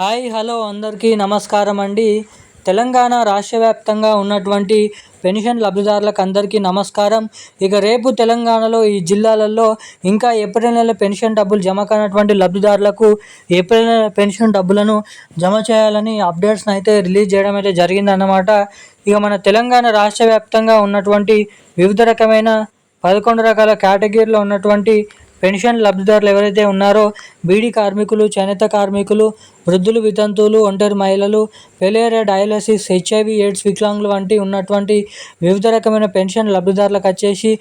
Hi hello అందరికీ నమస్కారం అండి. తెలంగాణ రాష్ట్ర వ్యాప్తంగా ఉన్నటువంటి పెన్షన్ లబ్ధిదారులకు అందరికీ నమస్కారం. ఇక రేపు తెలంగాణలో ఈ జిల్లాలలో ఇంకా ఏప్రిల్ నెల పెన్షన్ డబ్బులు జమ కానటువంటి లబ్ధిదారులకు ఏప్రిల్ నెల పెన్షన్ డబ్బులను జమ చేయాలని అప్డేట్స్ని అయితే రిలీజ్ చేయడం అయితే జరిగిందన్నమాట. ఇక మన తెలంగాణ రాష్ట్ర వ్యాప్తంగా ఉన్నటువంటి వివిధ రకమైన 11 రకాల కేటగిరీలో ఉన్నటువంటి పెన్షన్ లబ్ధిదారులు ఎవరైతే ఉన్నారో బీడీ కార్మికులు, చేనేత కార్మికులు, వృద్ధులు, వితంతువులు, ఒంటరి మహిళలు, ఫెయిలియర్ డయాలసిస్, హెచ్ఐవి ఎయిడ్స్, వికలాంగులు వంటి ఉన్నటువంటి వివిధ రకమైన పెన్షన్ లబ్ధిదారులకు వచ్చేసి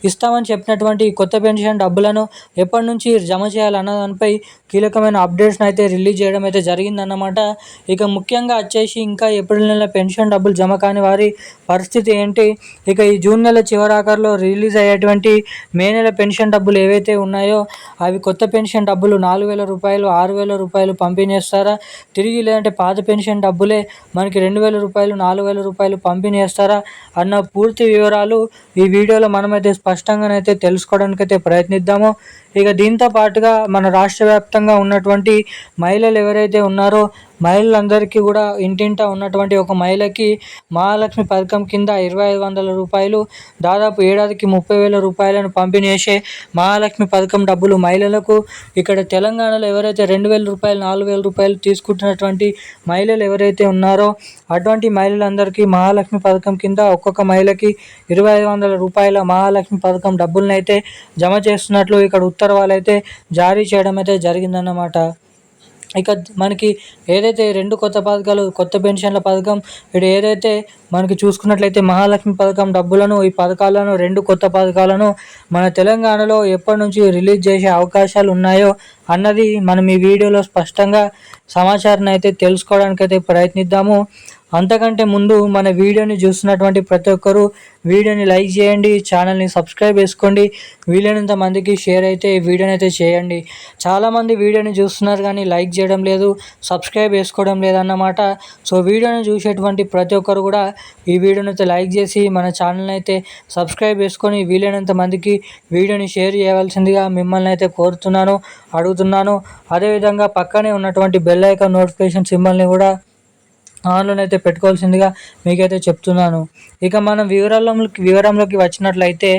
ఇస్తామని చెప్పినటువంటి కొత్త పెన్షన్ డబ్బులను ఎప్పటి నుంచి జమ చేయాలన్న దానిపై కీలకమైన అప్డేట్స్ని అయితే రిలీజ్ చేయడం అయితే జరిగిందన్నమాట. ఇక ముఖ్యంగా వచ్చేసి ఇంకా ఏప్రిల్ నెల పెన్షన్ డబ్బులు జమ కాని వారి పరిస్థితి ఏంటి, ఇక ఈ జూన్ నెల చివరాఖరులో రిలీజ్ అయ్యేటువంటి మే నెల పెన్షన్ డబ్బులు ఏవైతే ఉన్నాయో అవి కొత్త పెన్షన్ డబ్బులు 4,000 రూపాయలు, 6,000 రూపాయలు పంపిణీ చేస్తారా, తిరిగి లేదంటే పాత పెన్షన్ డబ్బులే మనకి 2,000 రూపాయలు, 4,000 రూపాయలు పంపిణీ చేస్తారా అన్న పూర్తి వివరాలు ఈ వీడియోలో మనమైతే స్పష్టంగానైతే తెలుసుకోవడానికి అయితే ప్రయత్నిద్దాము. ఇక దీంతో పాటుగా మన రాష్ట్ర వ్యాప్తంగా ఉన్నటువంటి మహిళలు ఎవరైతే ఉన్నారో మహిళలందరికీ కూడా ఇంటింటా ఉన్నటువంటి ఒక మహిళకి మహాలక్ష్మి పథకం కింద 2,500 రూపాయలు, దాదాపు ఏడాదికి 30,000 రూపాయలను పంపిణీ చేసే మహాలక్ష్మి పథకం డబ్బులు మహిళలకు ఇక్కడ తెలంగాణలో ఎవరైతే 2,000 రూపాయలు, 4,000 రూపాయలు తీసుకుంటున్నటువంటి మహిళలు ఎవరైతే ఉన్నారో అటువంటి మహిళలందరికీ మహాలక్ష్మి పథకం కింద ఒక్కొక్క మహిళకి 2,500 రూపాయల మహాలక్ష్మి పథకం డబ్బులను అయితే జమ చేస్తున్నట్లు ఇక్కడ ఉత్తర్వులు అయితే జారీ చేయడం అయితే జరిగిందన్నమాట. ఇక మనకి ఏదైతే 2 కొత్త పథకాలు, కొత్త పెన్షన్ల పథకం, ఇప్పుడు ఏదైతే మనకి చూసుకున్నట్లయితే మహాలక్ష్మి పథకం డబ్బులను, ఈ పథకాలను 2 కొత్త పథకాలను మన తెలంగాణలో ఎప్పటి నుంచి రిలీజ్ చేసే అవకాశాలు ఉన్నాయో అన్నది మనం ఈ వీడియోలో స్పష్టంగా సమాచారాన్ని అయితే తెలుసుకోవడానికి అయితే ప్రయత్నిద్దాము. అంతకంటే ముందు మన వీడియోని చూస్తున్నటువంటి ప్రతి ఒక్కరూ వీడియోని లైక్ చేయండి, ఛానల్ని సబ్స్క్రైబ్ చేసుకోండి, వీలైనంత మందికి షేర్ అయితే ఈ వీడియోని అయితే చేయండి. చాలామంది వీడియోని చూస్తున్నారు కానీ లైక్ చేయడం లేదు, సబ్స్క్రైబ్ చేసుకోవడం లేదన్నమాట. సో వీడియోని చూసేటువంటి ప్రతి ఒక్కరు కూడా ఈ వీడియోని అయితే లైక్ చేసి మన ఛానల్ని అయితే సబ్స్క్రైబ్ చేసుకొని వీలైనంత మందికి వీడియోని షేర్ చేయవలసిందిగా మిమ్మల్ని అయితే కోరుతున్నాను, అడుగుతున్నాను. అదేవిధంగా పక్కనే ఉన్నటువంటి బెల్ ఐకాన్ నోటిఫికేషన్ సింబల్ని కూడా ఆన్లోనైతే పెట్టుకోవాల్సిందిగా మీకైతే చెప్తున్నాను. ఇక మనం వివరంలోకి వచ్చినట్లయితే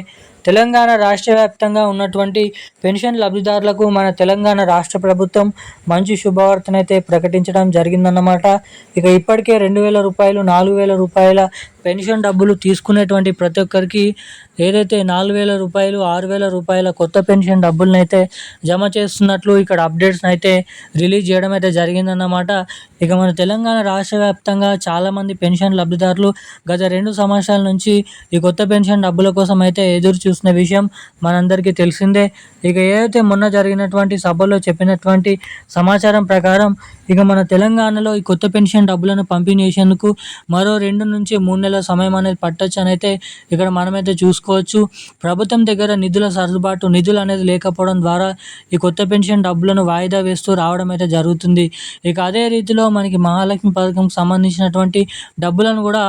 తెలంగాణ రాష్ట్ర వ్యాప్తంగా ఉన్నటువంటి పెన్షన్ లబ్ధిదారులకు మన తెలంగాణ రాష్ట్ర ప్రభుత్వం మంచి శుభవార్తనైతే ప్రకటించడం జరిగిందన్నమాట. ఇక ఇప్పటికే 2,000 రూపాయలు, 4,000 రూపాయల పెన్షన్ డబ్బులు తీసుకునేటువంటి ప్రతి ఒక్కరికి ఏదైతే 4,000 రూపాయలు, 6,000 రూపాయల కొత్త పెన్షన్ డబ్బులను అయితే జమ చేస్తున్నట్లు ఇక్కడ అప్డేట్స్ని అయితే రిలీజ్ చేయడం అయితే జరిగిందన్నమాట. ఇక మన తెలంగాణ రాష్ట్ర వ్యాప్తంగా చాలామంది పెన్షన్ లబ్ధిదారులు గత 2 సంవత్సరాల నుంచి ఈ కొత్త పెన్షన్ డబ్బుల కోసం అయితే ఎదురు చూస్తున్న విషయం మనందరికీ తెలిసిందే. ఇక ఏదైతే మొన్న జరిగినటువంటి సభలో చెప్పినటువంటి సమాచారం ప్రకారం ఇక మన తెలంగాణలో ఈ కొత్త పెన్షన్ డబ్బులను పంపిణీ చేసేందుకు మరో 2 నుంచి 3 నెలల సమయం అనేది పట్టొచ్చు అని అయితే ఇక్కడ మనమైతే చూసుకోవచ్చు. ప్రభుత్వం దగ్గర నిధులు అనేది లేకపోవడం ద్వారా ఈ కొత్త పెన్షన్ డబ్బులను వాయిదా వేస్తూ రావడం అయితే జరుగుతుంది. ఇక అదే రీతిలో మనకి మహాలక్ష్మి పథకంకి సంబంధించినటువంటి డబ్బులను కూడా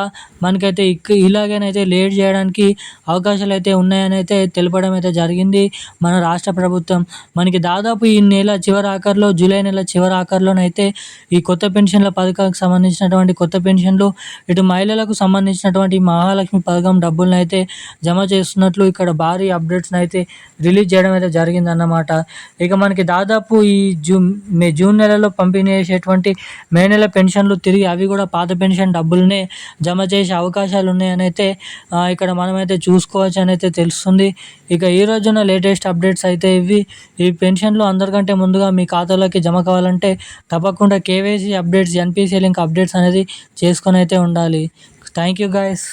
మనకైతే ఇలాగేనైతే లేట్ చేయడానికి అవకాశాలు అయితే ఉన్నాయని అయితే తెలపడం అయితే జరిగింది మన రాష్ట్ర ప్రభుత్వం. మనకి దాదాపు ఈ నెల చివరి ఆఖరిలో, జూలై నెల చివరి ఆఖరిలోనైతే ఈ కొత్త పెన్షన్ల పథకానికి సంబంధించినటువంటి కొత్త పెన్షన్లు, ఇటు మహిళలకు సంబంధించినటువంటి మహాలక్ష్మి పథకం డబ్బులను అయితే జమ చేస్తున్నట్లు ఇక్కడ భారీ అప్డేట్స్ని అయితే రిలీజ్ చేయడం అయితే జరిగిందన్నమాట. ఇక మనకి దాదాపు ఈ జూన్ నెలలో పంపిణీ చేసేటువంటి మే నెల పెన్షన్లు తిరిగి అవి కూడా పాత పెన్షన్ డబ్బులనే జమ చేసే అవకాశాలు ఉన్నాయని అయితే ఇక్కడ మనమైతే చూసుకోవచ్చు అని అయితే తెలుస్తుంది. ఇక ఈ రోజున లేటెస్ట్ అప్డేట్స్ అయితే ఇవి. ఈ పెన్షన్లు అందరికంటే ముందుగా మీ ఖాతాలోకి జమ కావాలంటే తప్పకుండా KYC updates, NPCI link updates అనేది చేసుకొని అయితే ఉండాలి. Thank you guys.